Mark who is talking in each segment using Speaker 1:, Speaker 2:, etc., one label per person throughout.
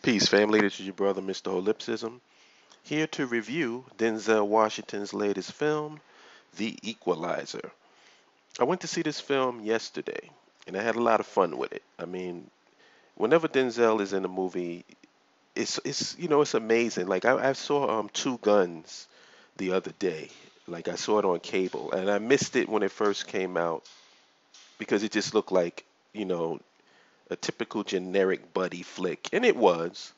Speaker 1: Peace, family. This is your brother, Mr. Holipsism, here to review Denzel Washington's latest film, The Equalizer. I went to see this film yesterday, and I had a lot of fun with it. I mean, whenever Denzel is in a movie, it's amazing. Like I saw Two Guns the other day. Like I saw it on cable, and I missed it when it first came out because it just looked like you know a typical generic buddy flick, and it was.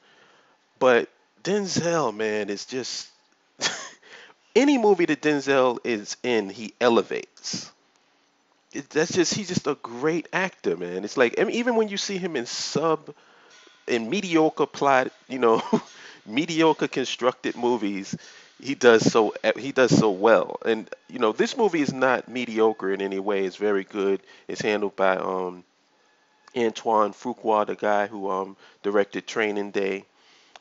Speaker 1: But Denzel, man, is just any movie that Denzel is in, he elevates. He's just a great actor, man. It's like I mean, even when you see him in mediocre plot, mediocre constructed movies, he does so well. And this movie is not mediocre in any way. It's very good. It's handled by Antoine Fuqua, the guy who directed Training Day.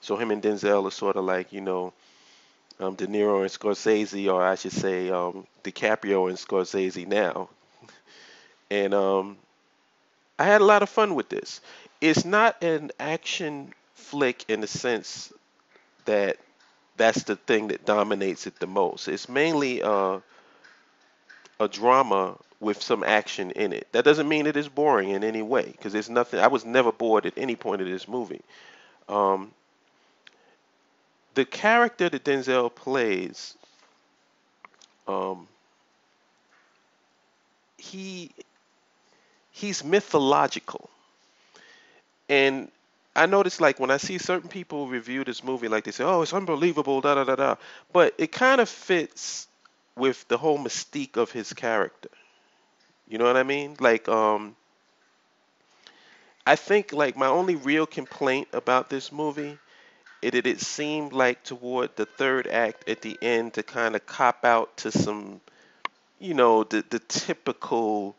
Speaker 1: So him and Denzel are sort of like De Niro and Scorsese, or I should say DiCaprio and Scorsese now. And I had a lot of fun with this. It's not an action flick in the sense that that's the thing that dominates it the most. It's mainly a drama with some action in it. That doesn't mean it is boring in any way, because there's nothing. I was never bored at any point of this movie. Um, the character that Denzel plays, um, he he's mythological. And I notice like when I see certain people review this movie, like they say, "Oh, it's unbelievable," da da da da. But it kind of fits with the whole mystique of his character. You know what I mean? Like, I think like my only real complaint about this movie is that it seemed like toward the third act at the end to kind of cop out to some, the typical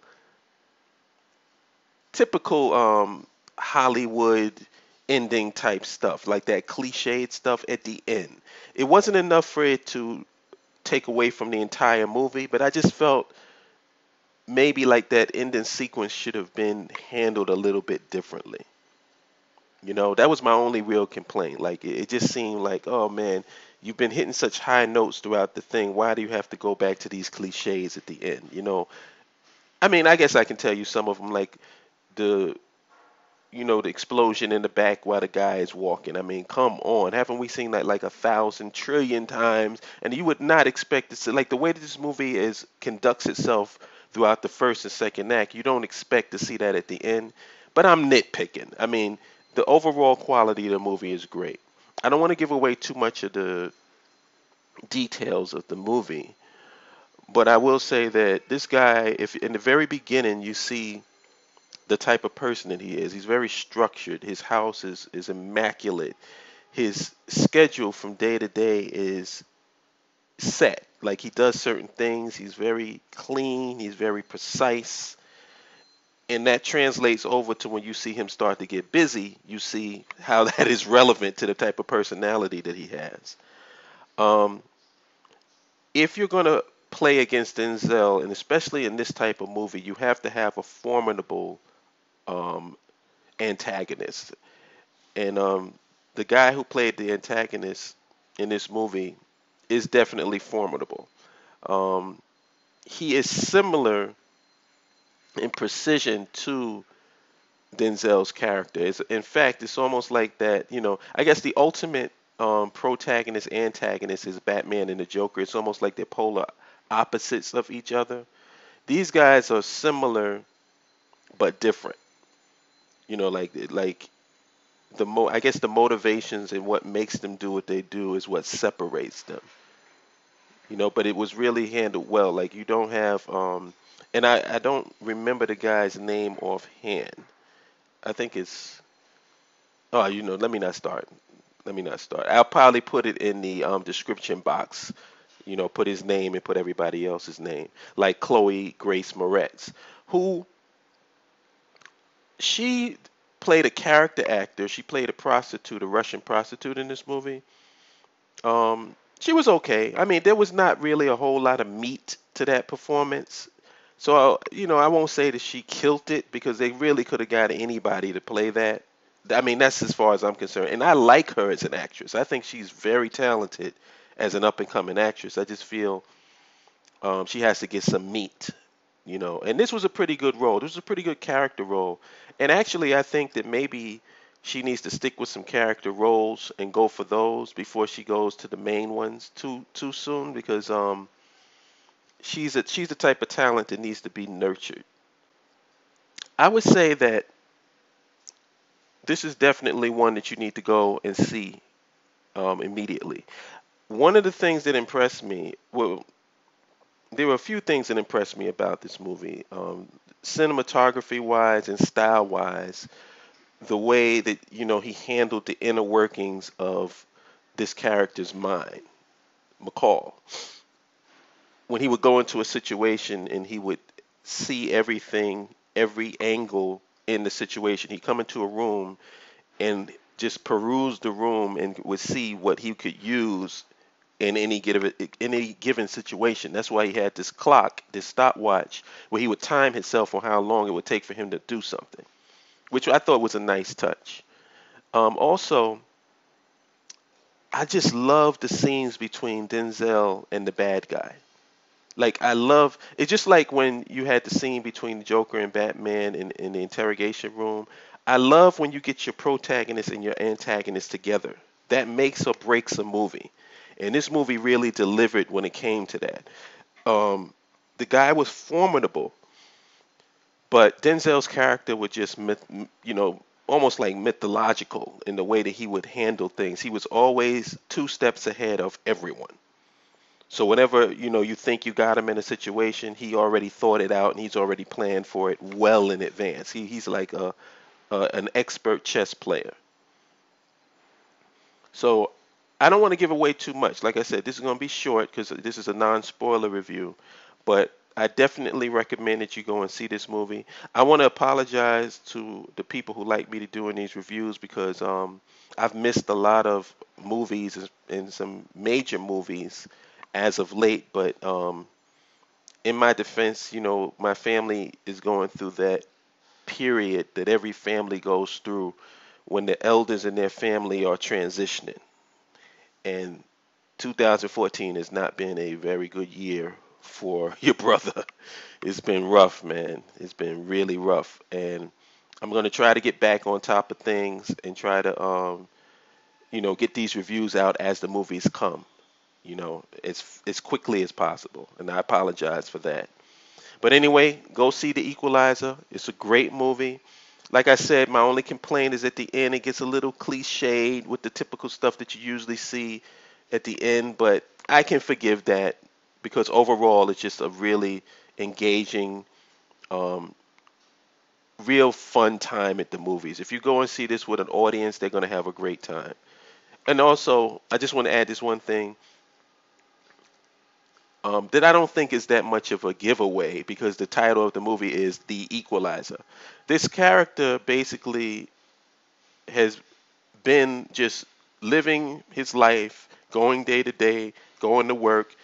Speaker 1: Hollywood ending type stuff, like that cliched stuff at the end. It wasn't enough for it to take away from the entire movie, but I just felt maybe like that ending sequence should have been handled a little bit differently. That was my only real complaint. Like it just seemed like, oh man, you've been hitting such high notes throughout the thing. Why do you have to go back to these cliches at the end? I mean, I guess I can tell you some of them, like the the explosion in the back while the guy is walking. I mean, come on. Haven't we seen that like 1,000 trillion times? And you would not expect to see, like the way that this movie is conducts itself throughout the first and second act, you don't expect to see that at the end. But I'm nitpicking. I mean, the overall quality of the movie is great. I don't want to give away too much of the details of the movie, but I will say that this guy, if in the very beginning you see the type of person that he is. He's very structured. His house is immaculate. His schedule from day to day is set. Like he does certain things. He's very clean. He's very precise. And that translates over to when you see him start to get busy, you see how that is relevant to the type of personality that he has. Um, if you're going to play against Denzel, and especially in this type of movie, you have to have a formidable um, antagonist. And the guy who played the antagonist in this movie is definitely formidable. Um, he is similar in precision to Denzel's character. In fact, it's almost like that. I guess the ultimate protagonist antagonist is Batman and the Joker. It's almost like they're polar opposites of each other. These guys are similar but different. Like I guess the motivations and what makes them do what they do is what separates them. But it was really handled well. Like you don't have and I don't remember the guy's name offhand. I think it's oh, let me not start. Let me not start. I'll probably put it in the description box. Put his name and put everybody else's name. Like Chloë Grace Moretz, who she played a character actor. She played a prostitute, a Russian prostitute in this movie. She was okay. I mean, there was not really a whole lot of meat to that performance. So, I won't say that she killed it because they really could have got anybody to play that. I mean, that's as far as I'm concerned. And I like her as an actress. I think she's very talented as an up and coming actress. I just feel she has to get some meat, you know. And this was a pretty good role. This was a pretty good character role. And actually, I think that maybe she needs to stick with some character roles and go for those before she goes to the main ones too soon, because she's the type of talent that needs to be nurtured. I would say that this is definitely one that you need to go and see immediately. One of the things that impressed me, well, there were a few things that impressed me about this movie, cinematography wise and style wise. The way that he handled the inner workings of this character's mind, McCall, when he would go into a situation and he would see everything, every angle in the situation. He'd come into a room and just peruse the room and would see what he could use in any given situation. That's why he had this clock, this stopwatch, where he would time himself on how long it would take for him to do something, which I thought was a nice touch. Also, I just love the scenes between Denzel and the bad guy. Like I love it's just like when you had the scene between the Joker and Batman in the interrogation room. I love when you get your protagonist and your antagonist together. That makes or breaks a movie. And this movie really delivered when it came to that. Um, the guy was formidable, but Denzel's character was just almost like mythological in the way that he would handle things. He was always two steps ahead of everyone. So whenever you think you got him in a situation, he already thought it out and he's already planned for it well in advance. He's like an expert chess player. So I don't want to give away too much. Like I said, this is going to be short because this is a non-spoiler review, but I definitely recommend that you go and see this movie. I want to apologize to the people who like me to doing these reviews because I've missed a lot of movies and some major movies as of late. But in my defense, my family is going through that period that every family goes through when the elders in their family are transitioning. And 2014 has not been a very good year for your brother. It's been rough, man. It's been really rough. And I'm going to try to get back on top of things and try to, get these reviews out as the movies come, as quickly as possible. And I apologize for that. But anyway, go see The Equalizer. It's a great movie. Like I said, my only complaint is at the end it gets a little cliched with the typical stuff that you usually see at the end, but I can forgive that because overall it's just a really engaging, um, real fun time at the movies. If you go and see this with an audience, they're going to have a great time. And also, I just want to add this one thing that I don't think is that much of a giveaway because the title of the movie is The Equalizer. This character basically has been just living his life, going day to day, going to work.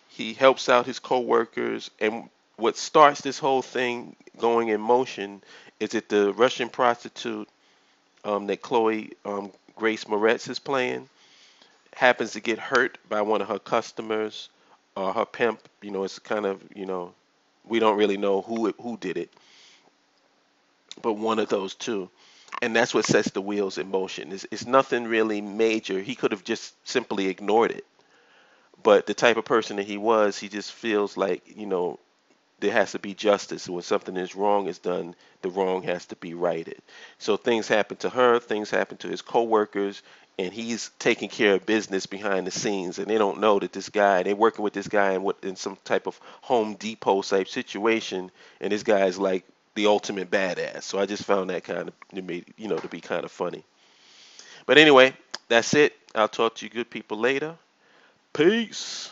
Speaker 1: He helps out his coworkers, and what starts this whole thing going in motion is that the Russian prostitute that Chloe Grace Moretz is playing happens to get hurt by one of her customers or her pimp. It's kind of we don't really know who did it, but one of those two. And that's what sets the wheels in motion. It's nothing really major. He could have just simply ignored it. But the type of person that he was, he just feels like, there has to be justice. When something is wrong is done, the wrong has to be righted. So things happen to her, things happen to his coworkers, and he's taking care of business behind the scenes. And they don't know that they're working with this guy in some type of Home Depot type situation, and this guy is like the ultimate badass. So I just found that kind of to be kind of funny. But anyway, that's it. I'll talk to you good people later. Peace.